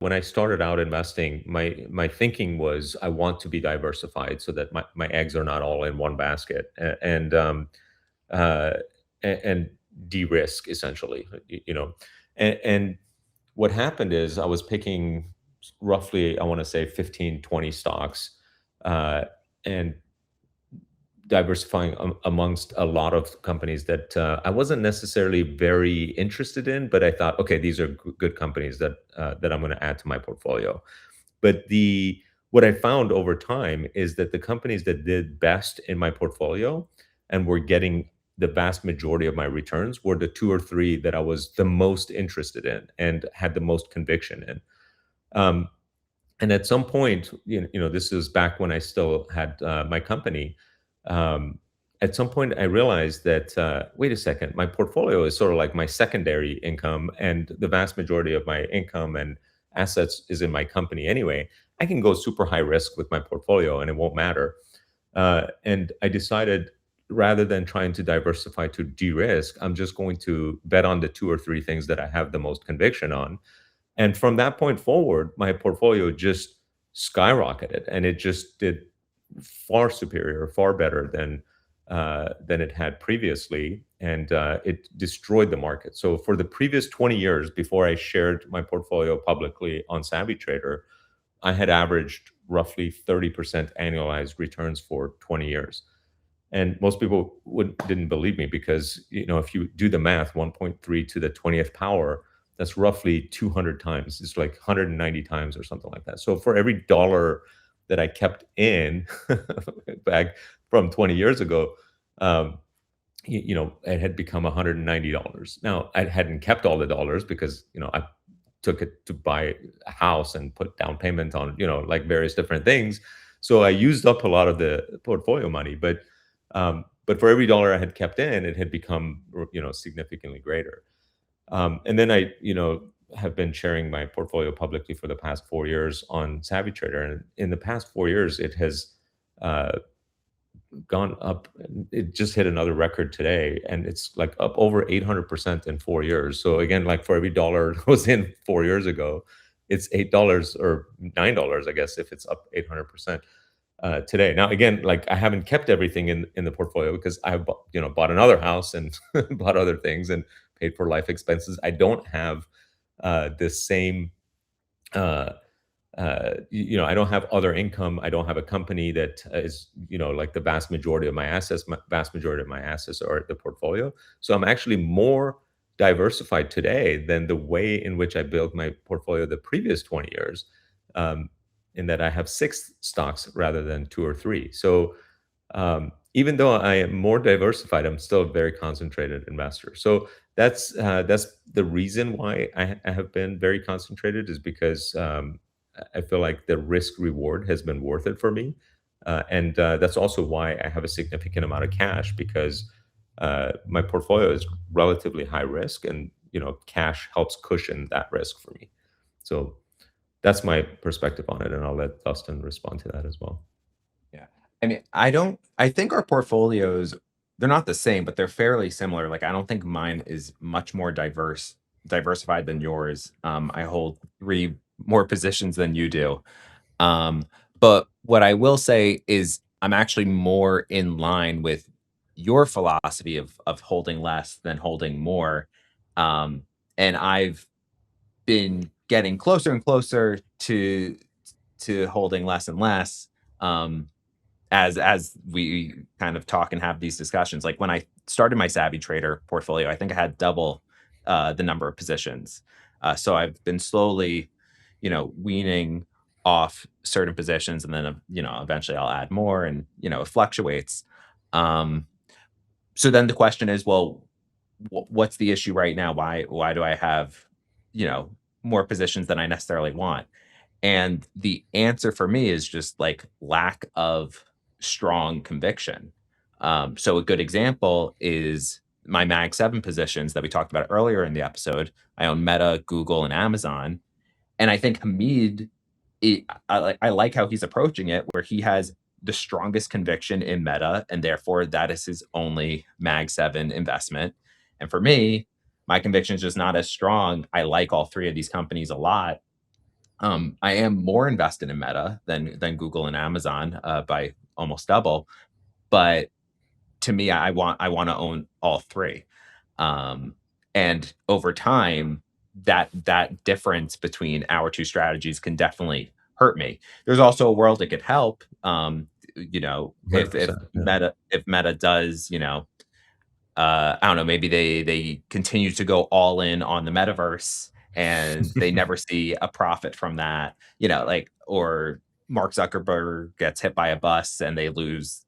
when I started out investing, my thinking was I want to be diversified so that my eggs are not all in one basket, uh, and de-risk essentially, and what happened is I was picking roughly, I want to say 15, 20 stocks, uh, and diversifying amongst a lot of companies that I wasn't necessarily very interested in, but I thought, okay, these are good companies that I'm going to add to my portfolio. But the what I found over time is that the companies that did best in my portfolio and were getting the vast majority of my returns were the two or three that I was the most interested in and had the most conviction in. Um, and at some point, this is back when I still had my company. Um, at some point, I realized that wait a second, my portfolio is sort of like my secondary income, and the vast majority of my income and assets is in my company anyway. I can go super high risk with my portfolio, and it won't matter. And I decided rather than trying to diversify to de-risk, I'm just going to bet on the two or three things that I have the most conviction on, and from that point forward, my portfolio just skyrocketed, and it just did far superior, far better than it had previously, and it destroyed the market. So for the previous 20 years, before I shared my portfolio publicly on Savvy Trader, I had averaged roughly 30% annualized returns for 20 years. And most people didn't believe me because, if you do the math, 1.3 to the 20th power, that's roughly 200 times. It's like 190 times or something like that. So for every dollar that I kept in back from 20 years ago, um, it had become $190. Now, I hadn't kept all the dollars because, I took it to buy a house and put down payment on, like various different things. So I used up a lot of the portfolio money, but for every dollar I had kept in, it had become, significantly greater. And then I, have been sharing my portfolio publicly for the past 4 years on Savvy Trader, and in the past 4 years, it has uh, gone up. It just hit another record today, and it's like up over 800% in 4 years. So again, like for every dollar that was in 4 years ago, it's $8 or $9, I guess, if it's up 800% today. Now, again, like I haven't kept everything in the portfolio because bought another house and bought other things and paid for life expenses. I don't have the same uh, I don't have other income. I don't have a company that is, like the vast majority of my assets. Vast majority of my assets are the portfolio. So I'm actually more diversified today than the way in which I built my portfolio the previous 20 years. Um, in that I have six stocks rather than two or three. So even though I am more diversified, I'm still a very concentrated investor. So that's the reason why I have been very concentrated, is because I feel like the risk reward has been worth it for me. And that's also why I have a significant amount of cash, because my portfolio is relatively high risk, and cash helps cushion that risk for me. So that's my perspective on it, and I'll let Dustin respond to that as well. Yeah. I mean, I think our portfolios, they're not the same, but they're fairly similar. Like, I don't think mine is much more diversified than yours. I hold three more positions than you do. Um, but what I will say is I'm actually more in line with your philosophy of holding less than holding more. Um, and I've been getting closer and closer to holding less and less. Um, as we kind of talk and have these discussions. Like when I started my Savvy Trader portfolio, I think I had double the number of positions. So I've been slowly, weaning off certain positions, and then eventually I'll add more, and it fluctuates. Um, so then the question is, well, what's the issue right now? Why do I have you know more positions than I necessarily want? And the answer for me is just like lack of strong conviction. So a good example is my Mag 7 positions that we talked about earlier in the episode. I own Meta, Google, and Amazon. And I think Hamid, I like how he's approaching it, where he has the strongest conviction in Meta, and therefore that is his only Mag 7 investment. And for me, my conviction is just not as strong. I like all three of these companies a lot, I am more invested in Meta than Google and Amazon, by almost double, but to me, I wanna own all 3. Um, and over time, that difference between our 2 strategies can definitely hurt me. There's also a world it could help, if 100%. Yeah. Meta does, I don't know, maybe they continue to go all in on the metaverse and they never see a profit from that, like, or Mark Zuckerberg gets hit by a bus and they lose,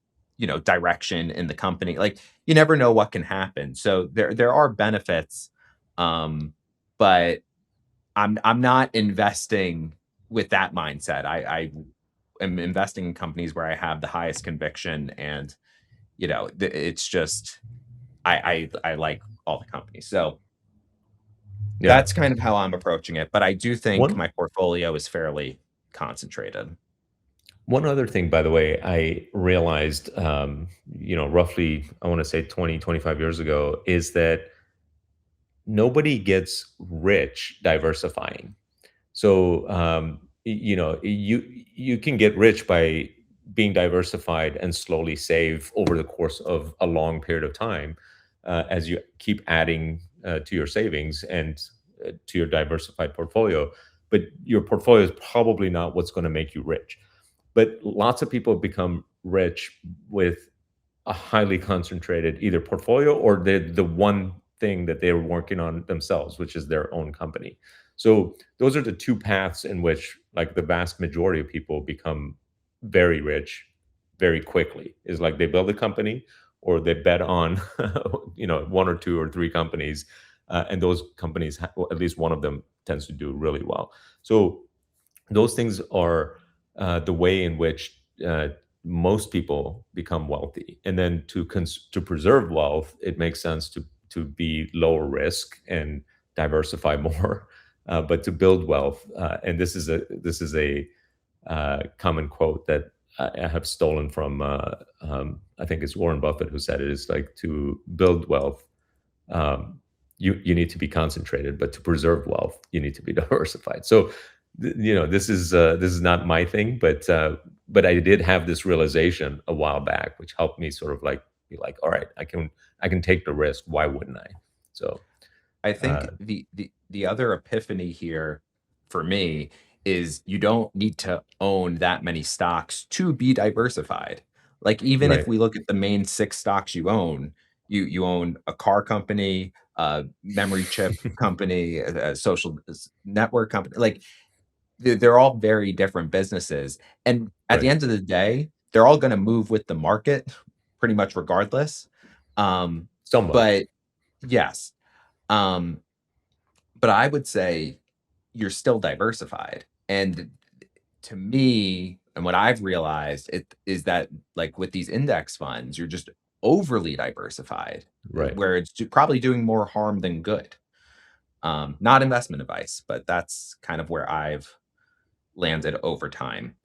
direction in the company. Like, you never know what can happen. So there are benefits, but I'm not investing with that mindset. I am investing in companies where I have the highest conviction, and it's just I like all the companies. So Yeah. that's kind of how I'm approaching it, but I do think One my portfolio is fairly concentrated. one other thing, by the way, I realized, roughly, I want to say 20, 25 years ago, is that nobody gets rich diversifying. So, you can get rich by being diversified and slowly save over the course of a long period of time, as you keep adding to your savings and to your diversified portfolio. But your portfolio is probably not what's going to make you rich. But lots of people become rich with a highly concentrated either portfolio or the one thing that they're working on themselves, which is their own company. So those are the two paths in which like the vast majority of people become very rich very quickly. Is like they build a company or they bet on one or two or three companies, and those companies well, at least one of them tends to do really well. So those things are the way in which most people become wealthy. And then to preserve wealth, it makes sense to be lower risk and diversify more. But to build wealth, and this is a common quote that I have stolen from I think it's Warren Buffett who said it is like to build wealth. Um, you need to be concentrated, but to preserve wealth, you need to be diversified. So, this is not my thing, but I did have this realization a while back, which helped me sort of like be like, all right, I can take the risk. Why wouldn't I? So, I uh, think the other epiphany here for me is you don't need to own that many stocks to be diversified. Like, even if right, we look at the main 6 stocks you own, you own a car company, a memory chip company, a social network company. Like, they're all very different businesses, and at the right, end of the day, they're all gonna move with the market pretty much regardless. Um, somewhat, but yes, um, but I would say you're still diversified. And to me, and what I've realized it is that, like, with these index funds, you're just overly diversified, right. where it's probably doing more harm than good. Not investment advice, but that's kind of where I've landed over time.